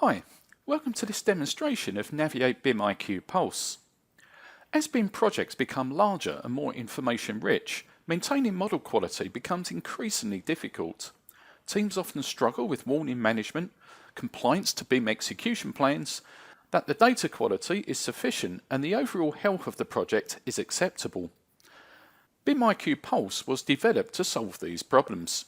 Hi, welcome to this demonstration of Naviate BIMIQ Pulse. As BIM projects become larger and more information rich, maintaining model quality becomes increasingly difficult. Teams often struggle with warning management, compliance to BIM execution plans, that the data quality is sufficient and the overall health of the project is acceptable. BIMIQ Pulse was developed to solve these problems.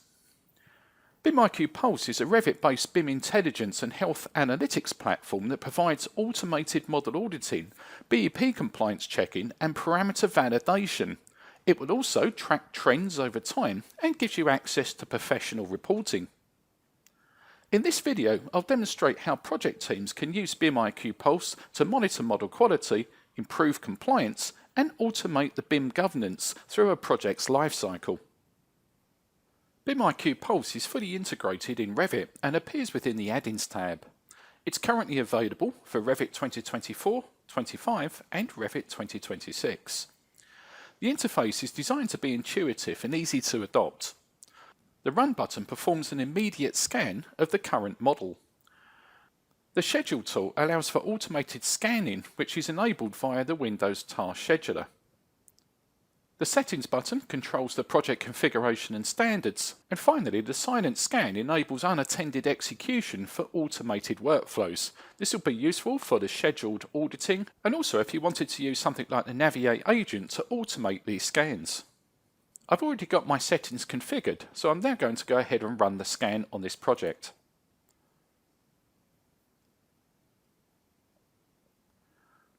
BIMIQ Pulse is a Revit-based BIM intelligence and health analytics platform that provides automated model auditing, BEP compliance checking and parameter validation. It will also track trends over time and gives you access to professional reporting. In this video, I'll demonstrate how project teams can use BIMIQ Pulse to monitor model quality, improve compliance and automate the BIM governance through a project's lifecycle. BIMIQ Pulse is fully integrated in Revit and appears within the Add-ins tab. It's currently available for Revit 2024, 25 and Revit 2026. The interface is designed to be intuitive and easy to adopt. The Run button performs an immediate scan of the current model. The Schedule tool allows for automated scanning, which is enabled via the Windows Task Scheduler. The Settings button controls the project configuration and standards, and finally the Silent Scan enables unattended execution for automated workflows. This will be useful for the scheduled auditing and also if you wanted to use something like the Naviate agent to automate these scans. I've already got my settings configured, so I'm now going to go ahead and run the scan on this project.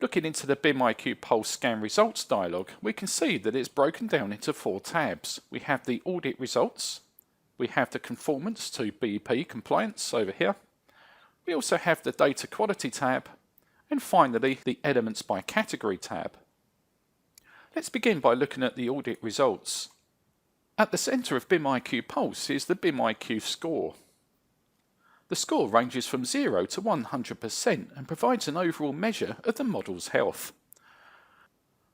Looking into the BIMIQ Pulse scan results dialog, we can see that it's broken down into 4 tabs. We have the audit results, we have the conformance to BEP compliance over here, we also have the data quality tab, and finally the elements by category tab. Let's begin by looking at the audit results. At the centre of BIMIQ Pulse is the BIMIQ score. The score ranges from 0 to 100% and provides an overall measure of the model's health.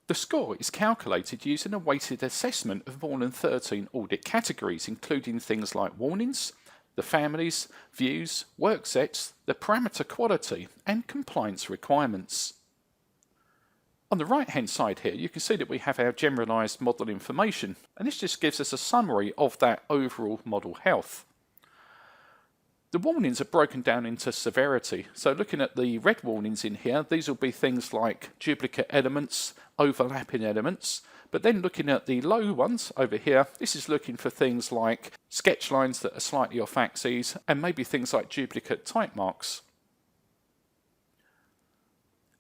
The score is calculated using a weighted assessment of more than 13 audit categories, including things like warnings, the families, views, work sets, the parameter quality and compliance requirements. On the right hand side here you can see that we have our generalised model information, and this just gives us a summary of that overall model health. The warnings are broken down into severity, so looking at the red warnings in here, these will be things like duplicate elements, overlapping elements, but then looking at the low ones over here, this is looking for things like sketch lines that are slightly off axes and maybe things like duplicate type marks.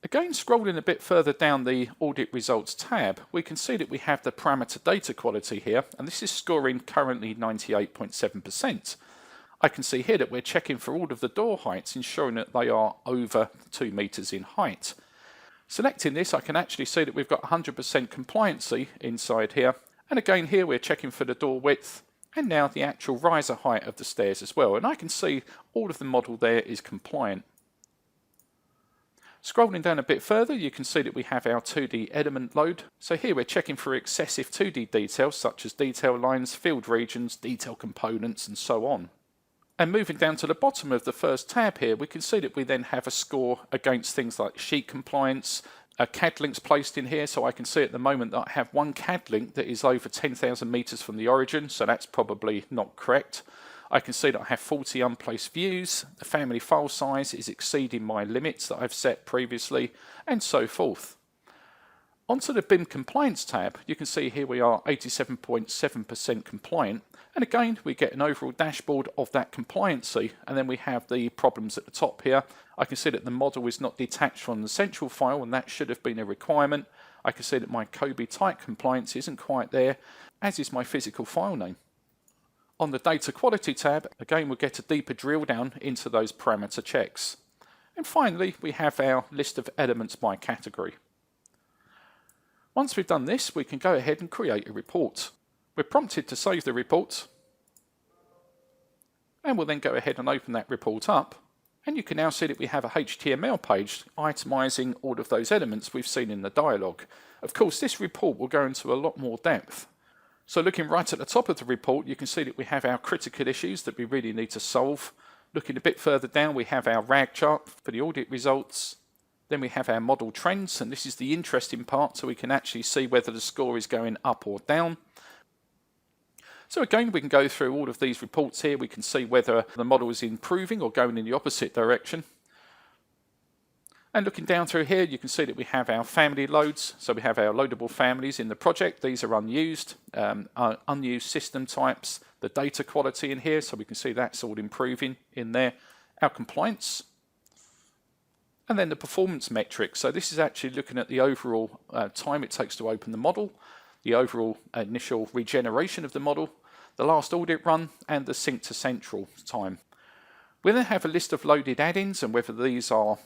Again, scrolling a bit further down the Audit Results tab, we can see that we have the parameter data quality here, and this is scoring currently 98.7%. I can see here that we're checking for all of the door heights, ensuring that they are over 2 meters in height. Selecting this, I can actually see that we've got 100% compliancy inside here. And again here we're checking for the door width and now the actual riser height of the stairs as well. And I can see all of the model there is compliant. Scrolling down a bit further, you can see that we have our 2D element load. So here we're checking for excessive 2D details such as detail lines, field regions, detail components and so on. And moving down to the bottom of the first tab here, we can see that we then have a score against things like sheet compliance, CAD links placed in here, so I can see at the moment that I have one CAD link that is over 10,000 meters from the origin, so that's probably not correct. I can see that I have 40 unplaced views, the family file size is exceeding my limits that I've set previously, and so forth. Onto the BIM compliance tab, you can see here we are 87.7% compliant. And again, we get an overall dashboard of that compliancy, and then we have the problems at the top here. I can see that the model is not detached from the central file, and that should have been a requirement. I can see that my Kobe type compliance isn't quite there, as is my physical file name. On the data quality tab, again, we'll get a deeper drill down into those parameter checks. And finally, we have our list of elements by category. Once we've done this, we can go ahead and create a report. We're prompted to save the report, and we'll then go ahead and open that report up, and you can now see that we have a HTML page itemising all of those elements we've seen in the dialog. Of course, this report will go into a lot more depth. So looking right at the top of the report, you can see that we have our critical issues that we really need to solve. Looking a bit further down, we have our RAG chart for the audit results. Then we have our model trends, and this is the interesting part, so we can actually see whether the score is going up or down. So again, we can go through all of these reports here. We can see whether the model is improving or going in the opposite direction. And looking down through here, you can see that we have our family loads. So we have our loadable families in the project. These are unused, unused system types, the data quality in here. So we can see that's all improving in there. Our compliance. And then the performance metrics. So this is actually looking at the overall time it takes to open the model, the overall initial regeneration of the model, the last audit run, and the sync to central time. We then have a list of loaded add-ins and whether these are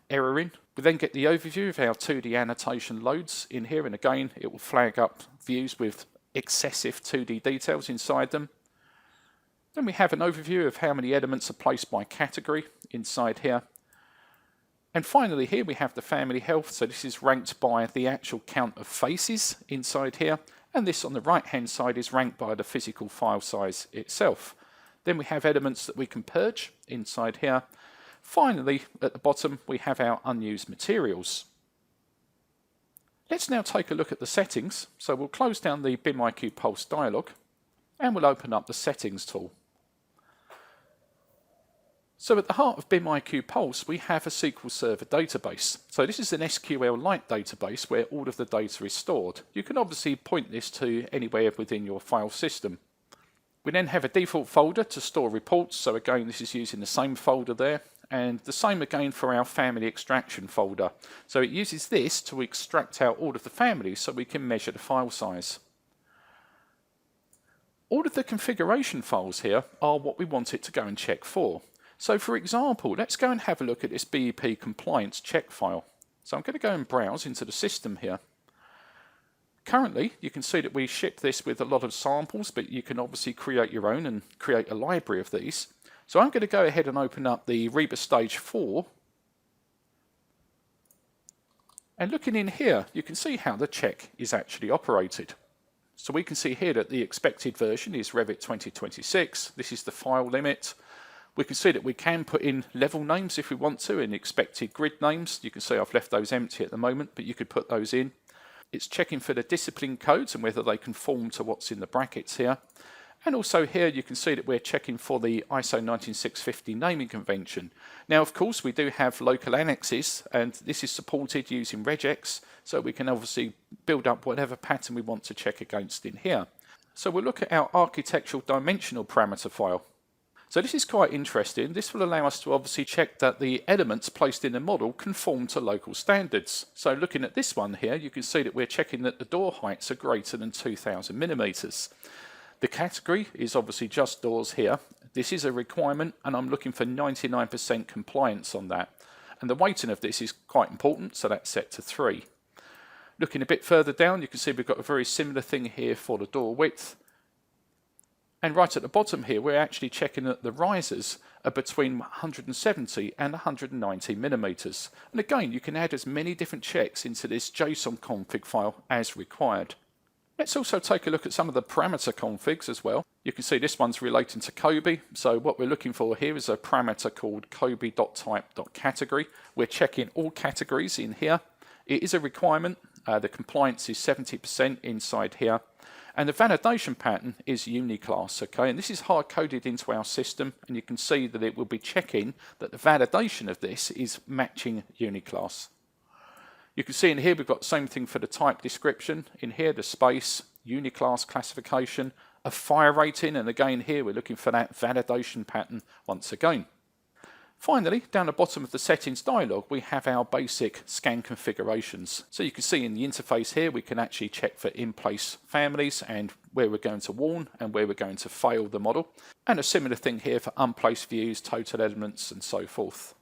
erroring. We then get the overview of our 2D annotation loads in here, and again it will flag up views with excessive 2D details inside them. Then we have an overview of how many elements are placed by category inside here. And finally here we have the family health, so this is ranked by the actual count of faces inside here, and this on the right hand side is ranked by the physical file size itself. Then we have elements that we can purge inside here. Finally, at the bottom, we have our unused materials. Let's now take a look at the settings. So we'll close down the BIMIQ Pulse dialog and we'll open up the settings tool. So at the heart of BIMIQ Pulse, we have a SQL Server database. So this is an SQL-like database where all of the data is stored. You can obviously point this to anywhere within your file system. We then have a default folder to store reports. So again, this is using the same folder there, and the same again for our family extraction folder. So it uses this to extract out all of the families so we can measure the file size. All of the configuration files here are what we want it to go and check for. So for example, let's go and have a look at this BEP compliance check file. So I'm going to go and browse into the system here. Currently, you can see that we ship this with a lot of samples, but you can obviously create your own and create a library of these. So I'm going to go ahead and open up the Revit Stage 4. And looking in here, you can see how the check is actually operated. So we can see here that the expected version is Revit 2026. This is the file limit. We can see that we can put in level names if we want to, and expected grid names. You can see I've left those empty at the moment, but you could put those in. It's checking for the discipline codes and whether they conform to what's in the brackets here. And also here you can see that we're checking for the ISO 19650 naming convention. Now of course we do have local annexes, and this is supported using regex, so we can obviously build up whatever pattern we want to check against in here. So we'll look at our architectural dimensional parameter file. So this is quite interesting. This will allow us to obviously check that the elements placed in the model conform to local standards. So looking at this one here, you can see that we're checking that the door heights are greater than 2000 millimeters. The category is obviously just doors here. This is a requirement, and I'm looking for 99% compliance on that. And the weighting of this is quite important, so that's set to 3. Looking a bit further down, you can see we've got a very similar thing here for the door width. And right at the bottom here, we're actually checking that the risers are between 170 and 190 millimeters. And again, you can add as many different checks into this JSON config file as required. Let's also take a look at some of the parameter configs as well. You can see this one's relating to Kobe. So what we're looking for here is a parameter called Kobe.type.category. We're checking all categories in here. It is a requirement. The compliance is 70% inside here. And the validation pattern is uniclass, okay? And this is hard coded into our system, and you can see that it will be checking that the validation of this is matching uniclass. You can see in here we've got the same thing for the type description. In here, the space, uniclass classification, a fire rating, and again here we're looking for that validation pattern once again. Finally, down the bottom of the settings dialog, we have our basic scan configurations. So you can see in the interface here, we can actually check for in-place families and where we're going to warn and where we're going to fail the model. And a similar thing here for unplaced views, total elements, and so forth.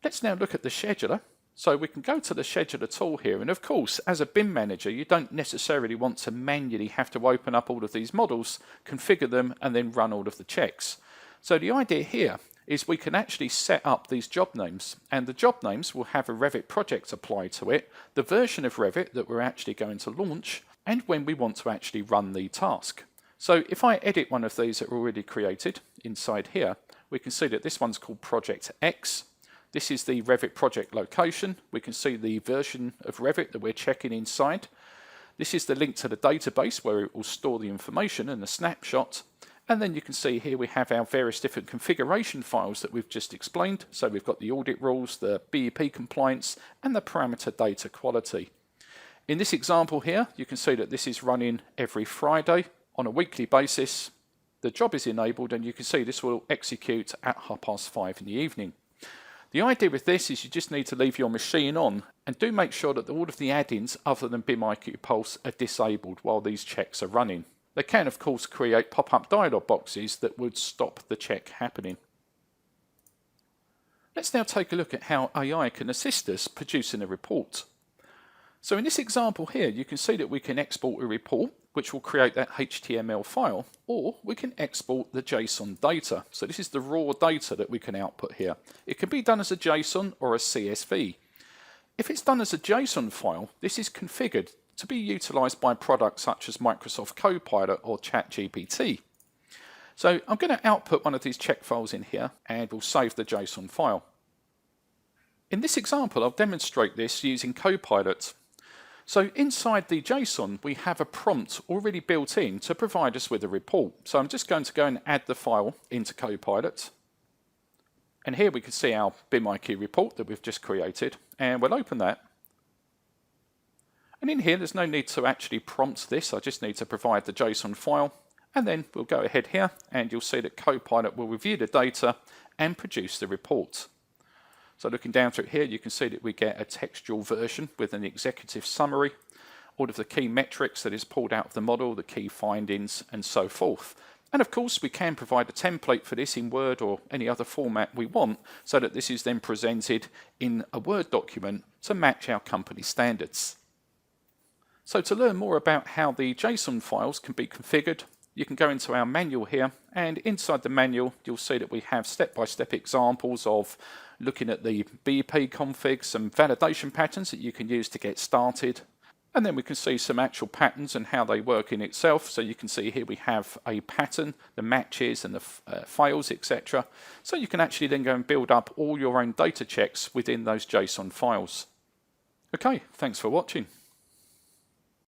Let's now look at the scheduler. So we can go to the scheduler tool here, and of course, as a BIM manager, you don't necessarily want to manually have to open up all of these models, configure them, and then run all of the checks. So the idea here is we can actually set up these job names, and the job names will have a Revit project applied to it, the version of Revit that we're actually going to launch, and when we want to actually run the task. So if I edit one of these that are already created inside here, we can see that this one's called Project X. This is the Revit project location. We can see the version of Revit that we're checking inside. This is the link to the database where it will store the information and the snapshot. And then you can see here we have our various different configuration files that we've just explained. So we've got the audit rules, the BEP compliance, and the parameter data quality. In this example here, you can see that this is running every Friday on a weekly basis. The job is enabled, and you can see this will execute at 5:30 in the evening. The idea with this is you just need to leave your machine on, and do make sure that all of the add-ins other than BIMIQ Pulse are disabled while these checks are running. They can of course create pop-up dialog boxes that would stop the check happening. Let's now take a look at how AI can assist us producing a report. So in this example here, you can see that we can export a report which will create that HTML file, or we can export the JSON data. So this is the raw data that we can output here. It can be done as a JSON or a CSV. If it's done as a JSON file, this is configured to be utilized by products such as Microsoft Copilot or ChatGPT. So I'm going to output one of these check files in here, and we'll save the JSON file. In this example, I'll demonstrate this using Copilot. So inside the JSON, we have a prompt already built in to provide us with a report. So I'm just going to go and add the file into Copilot. And here we can see our BIMIQ report that we've just created, and we'll open that. And in here, there's no need to actually prompt this. I just need to provide the JSON file, and then we'll go ahead here, and you'll see that Copilot will review the data and produce the report. So looking down through here, you can see that we get a textual version with an executive summary, all of the key metrics that is pulled out of the model, the key findings, and so forth. And of course, we can provide a template for this in Word or any other format we want, so that this is then presented in a Word document to match our company standards. So to learn more about how the JSON files can be configured, you can go into our manual here, and inside the manual you'll see that we have step-by-step examples of looking at the BEP config, some validation patterns that you can use to get started, and then we can see some actual patterns and how they work in itself. So you can see here we have a pattern, the matches and the fails, etc. So you can actually then go and build up all your own data checks within those JSON files. Okay, thanks for watching.